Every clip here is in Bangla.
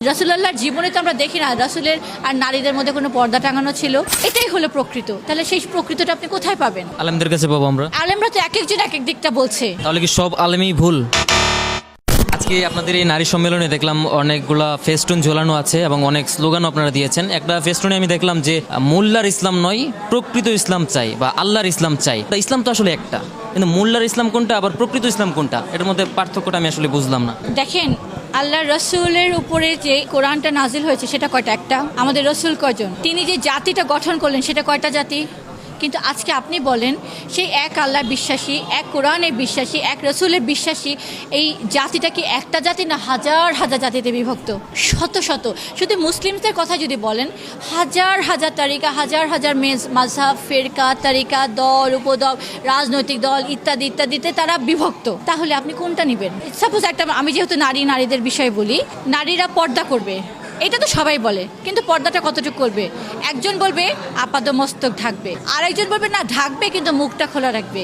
রাসূলুল্লাহর জীবনে তো আমরা দেখি না রাসূলের আর নারীদের মধ্যে কোনো পর্দা টাঙানো ছিল। এটাই হলো প্রকৃত। তাহলে সেই প্রকৃতটা আপনি কোথায় পাবেন? আলেমদের কাছে পাবো আমরা। আলেমরা তো এক একজন এক এক দিকটা বলছে। তাহলে কি সব আলেমই ভুল? আজকে আপনাদের এই নারী সম্মেলনে দেখলাম অনেকগুলা ফেস্টুন ঝোলানো আছে এবং অনেক স্লোগানও আপনারা দিয়েছেন। একটা ফেস্টুনে আমি দেখলাম যে মোল্লার ইসলাম নয়, প্রকৃত ইসলাম চাই বা আল্লাহর ইসলাম চাই। ইসলাম তো আসলে একটা, কিন্তু মোল্লার ইসলাম কোনটা আবার প্রকৃত ইসলাম কোনটা, এটার মধ্যে পার্থক্যটা আমি আসলে বুঝলাম না। দেখেন, আল্লাহর রসুলের উপরে যে কোরআনটা নাজিল হয়েছে সেটা কয়টা? একটা। আমাদের রসুল কয়জন? তিনি যে জাতিটা গঠন করলেন সেটা কয়টা জাতি? কিন্তু আজকে আপনি বলেন সেই এক আল্লাহ বিশ্বাসী, এক কোরআনে বিশ্বাসী, এক রসুলের বিশ্বাসী এই জাতিটা কি একটা জাতি না হাজার হাজার জাতিতে বিভক্ত? শত শত। শুধু মুসলিমদের কথা যদি বলেন, হাজার হাজার তারিকা, হাজার হাজার মাযহাব, ফিরকা, তারিকা, দল, উপদল, রাজনৈতিক দল ইত্যাদি ইত্যাদিতে তারা বিভক্ত। তাহলে আপনি কোনটা নেবেন? সাপোজ একটা, আমি যেহেতু নারীদের বিষয়ে বলি, নারীরা পর্দা করবে, এটা তো সবাই বলে, কিন্তু পর্দাটা কতটুকু করবে? একজন বলবে আপাদমস্তক ঢাকবে, আরেকজন বলবে না ঢাকবে কিন্তু মুখটা খোলা রাখবে,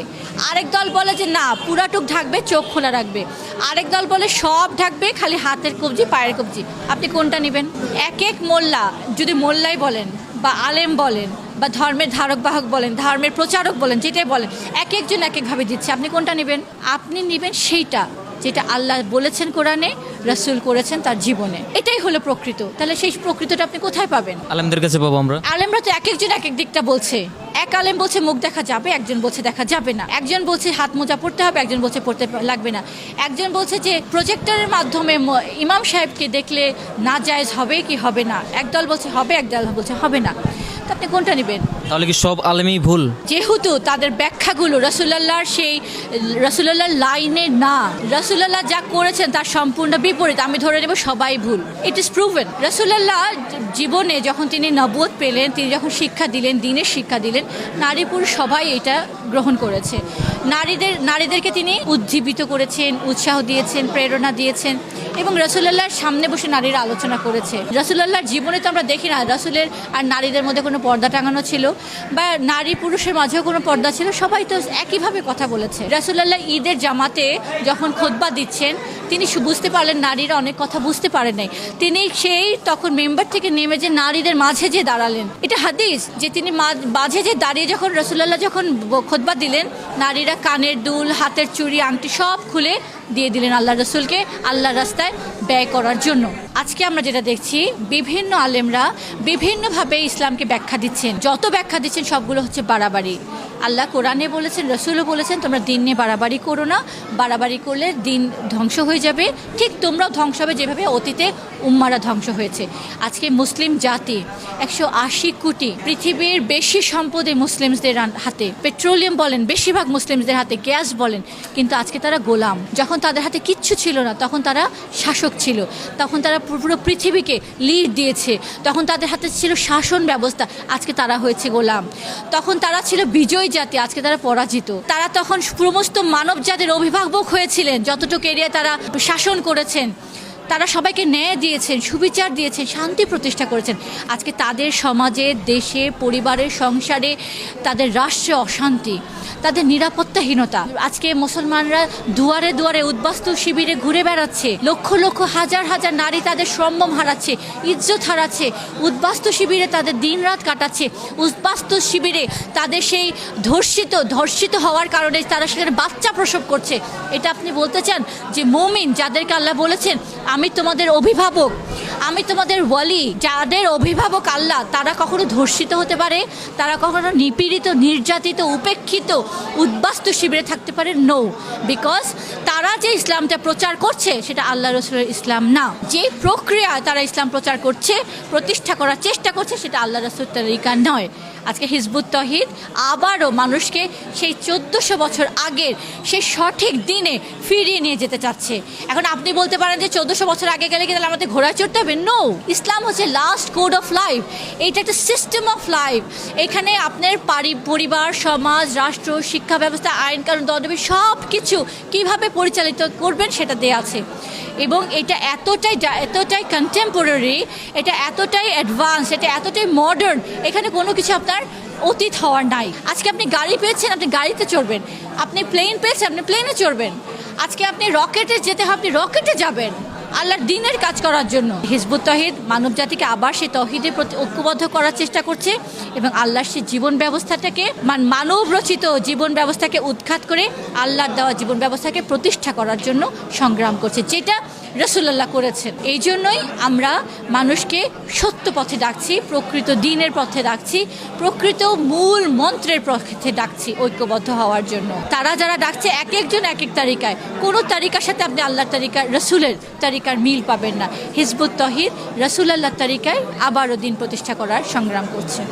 আরেক দল বলে যে না পুরাটুক ঢাকবে চোখ খোলা রাখবে, আরেক দল বলে সব ঢাকবে খালি হাতের কবজি পায়ের কবজি। আপনি কোনটা নেবেন? এক এক মোল্লা, যদি মোল্লাই বলেন বা আলেম বলেন বা ধর্মের ধারক বাহক বলেন, ধর্মের প্রচারক বলেন, যেটাই বলেন, এক একজন এক একভাবে দিচ্ছে। আপনি কোনটা নেবেন? আপনি নেবেন সেইটা যেটা আল্লাহ বলেছেন কোরআনে, রাসূল করেছেন তার জীবনে। এটাই হলো প্রকৃত। তাহলে সেই প্রকৃতটা আপনি কোথায় পাবেন? আলেমদের কাছে পাবো আমরা। আলেমরা তো এক একজন এক এক দিকটা বলছে। এক আলেম বলছে মুখ দেখা যাবে, একজন বলছে দেখা যাবে না, একজন বলছে হাত মোজা পড়তে হবে, একজন বলছে পড়তে লাগবে না, একজন বলছে যে প্রজেক্টরের মাধ্যমে ইমাম সাহেবকে দেখলে নাজায়েজ হবে কি হবে না, একদল বলছে হবে, একদল বলছে হবে না। তো আপনি কোনটা নেবেন? তাহলে কি সব আলেমই ভুল? যেহেতু তাদের ব্যাখ্যাগুলো রাসূলুল্লাহর সেই রাসূলুল্লাহর লাইনে না, রাসূলুল্লাহ যা করেছেন তার সম্পূর্ণ বিপরীত, আমি ধরে নেব সবাই ভুল। It is proven. রাসূলুল্লাহ জীবনে যখন তিনি নবুয়ত পেলেন, তিনি যখন শিক্ষা দিলেন, দ্বীনের শিক্ষা দিলেন, নারী পুরুষ সবাই এটা গ্রহণ করেছে। নারীদেরকে তিনি উজ্জীবিত করেছেন, উৎসাহ দিয়েছেন, প্রেরণা দিয়েছেন এবং রাসূলুল্লাহর সামনে বসে নারীরা আলোচনা করেছে। রাসূলুল্লাহর জীবনে তো আমরা দেখি না রাসূলের আর নারীদের মধ্যে কোনো পর্দা টাঙানো ছিল বা নারী পুরুষের মাঝেও কোনো পর্দা ছিল, সবাই তো একইভাবে কথা বলেছে। রাসূলুল্লাহ ঈদের জামাতে যখন খুতবা দিচ্ছেন, তিনি বুঝতে পারলেন নারীরা অনেক কথা বুঝতে পারেন নাই, তিনি সেই তখন মেম্বার থেকে নেমে যে নারীদের মাঝে যে দাঁড়ালেন। এটা হাদিস যে তিনি মাঝে যে দাঁড়িয়ে যখন রাসূলুল্লাহ যখন খুতবা দিলেন, নারীরা কানের দুল, হাতের চুড়ি, আংটি সব খুলে দিয়ে দিলেন আল্লাহ রসুলকে আল্লাহ রাস্তায় ব্যয় করার জন্য। আজকে আমরা যেটা দেখছি, বিভিন্ন আলেমরা বিভিন্নভাবে ইসলামকে ব্যাখ্যা দিচ্ছেন, যত ব্যাখ্যা দিচ্ছেন সবগুলো হচ্ছে বাড়াবাড়ি। আল্লাহ কোরআনে বলেছেন, রসুলও বলেছেন তোমরা দিন নিয়ে বাড়াবাড়ি করো না, বাড়াবাড়ি করলে দিন ধ্বংস হয়ে যাবে, ঠিক তোমরাও ধ্বংস হবে যেভাবে অতীতে উম্মারা ধ্বংস হয়েছে। আজকে মুসলিম জাতি 180 কোটি, পৃথিবীর বেশি সম্পদে মুসলিমদের হাতে, পেট্রোলিয়াম বলেন বেশিরভাগ মুসলিমদের হাতে, গ্যাস বলেন, কিন্তু আজকে তারা গোলাম। যখন তাদের হাতে কিচ্ছু ছিল না তখন তারা শাসক ছিল, তখন তারা পুরো পৃথিবীকে লিড দিয়েছে, তখন তাদের হাতে ছিল শাসন ব্যবস্থা, আজকে তারা হয়েছে গোলাম। তখন তারা ছিল বিজয় জাতি, আজকে তারা পরাজিত। তারা তখন সমস্ত মানব জাতির অভিভাবক হয়েছিলেন, যতটুকু এরিয়া তারা শাসন করেছেন, তারা সবাইকে ন্যায় দিয়েছেন, সুবিচার দিয়েছেন, শান্তি প্রতিষ্ঠা করেছেন। আজকে তাদের সমাজে, দেশে, পরিবারের, সংসারে, তাদের রাষ্ট্রে অশান্তি, তাদের নিরাপত্তাহীনতা। আজকে মুসলমানরা দুয়ারে দুয়ারে উদ্বাস্তু শিবিরে ঘুরে বেড়াচ্ছে, লক্ষ লক্ষ হাজার হাজার নারী তাদের সম্মান হারাচ্ছে, ইজ্জত হারাচ্ছে, উদ্বাস্তু শিবিরে তাদের দিন রাত কাটাচ্ছে, উদ্বাস্তু শিবিরে তাদের সেই ধর্ষিত হওয়ার কারণে তারা সেখানে বাচ্চা প্রসব করছে। এটা আপনি বলতে চান যে মুমিন যাদেরকে আল্লাহ বলেছেন আমি তোমাদের অভিভাবক, আমি তোমাদের ওয়ালি, যাদের অভিভাবক আল্লাহ, তারা কখনো ধর্ষিত হতে পারে? তারা কখনো নিপীড়িত, নির্যাতিত, উপেক্ষিত, উদ্বাস্তু শিবিরে থাকতে পারে? নো, বিকজ তারা যে ইসলামটা প্রচার করছে সেটা আল্লাহ রসুলের ইসলাম না। যে প্রক্রিয়া তারা ইসলাম প্রচার করছে, প্রতিষ্ঠা করার চেষ্টা করছে, সেটা আল্লাহ রসুলের তরিকা নয়। আজকে হিজবুত তৌহিদ আবারও মানুষকে সেই 1400 বছর আগের সেই সঠিক দিনে ফিরিয়ে নিয়ে যেতে চাচ্ছে। এখন আপনি বলতে পারেন যে 1400 বছর আগে গেলে কি তাহলে আমাদের ঘোড়ায় চড়তে হবে? নো, ইসলাম হচ্ছে লাস্ট কোড অফ লাইফ, এইটা একটা সিস্টেম অফ লাইফ। এখানে আপনার পরিবার, সমাজ, রাষ্ট্র, শিক্ষা ব্যবস্থা, আইন কানুন, দণ্ডবিধি সব কিছু কীভাবে পরিচালিত করবেন সেটা দেয়া আছে। এবং এটা এতটাই কন্টেম্পোরারি, এটা এতটাই অ্যাডভান্স, এটা এতটাই মডার্ন, এখানে কোনো কিছু আপনার অতীত হওয়ার নাই। আজকে আপনি গাড়ি পেয়েছেন, আপনি গাড়িতে চড়বেন, আপনি প্লেন পেয়েছেন, আপনি প্লেনে চড়বেন, আজকে আপনি রকেটে যেতে হবে, আপনি রকেটে যাবেন। আল্লাহর দ্বীনের কাজ করার জন্য। হিজবুত তৌহিদ মানব জাতিকে আবার সেই তৌহিদের প্রতি ঐক্যবদ্ধ করার চেষ্টা করছে এবং আল্লাহর সেই জীবন ব্যবস্থাটাকে মানব রচিত জীবন ব্যবস্থাকে উৎখাত করে আল্লাহর দেওয়া জীবন ব্যবস্থাকে প্রতিষ্ঠা করার জন্য সংগ্রাম করছে, যেটা রাসূলুল্লাহ করেছেন। এই জন্যই আমরা মানুষকে সত্য পথে ডাকছি, প্রকৃত দ্বীনের পথে ডাকছি, প্রকৃত মূল মন্ত্রের পথে ডাকছি ঐক্যবদ্ধ হওয়ার জন্য। তারা যারা ডাকছে এক একজন এক এক তারিকায়, কোনো তারিকার সাথে আপনি আল্লাহর তারিকা রাসূলের তারিকার মিল পাবেন না। হিজবুত তৌহিদ রাসূলুল্লাহর তারিকায় আবারও দ্বীন প্রতিষ্ঠা করার সংগ্রাম করছে।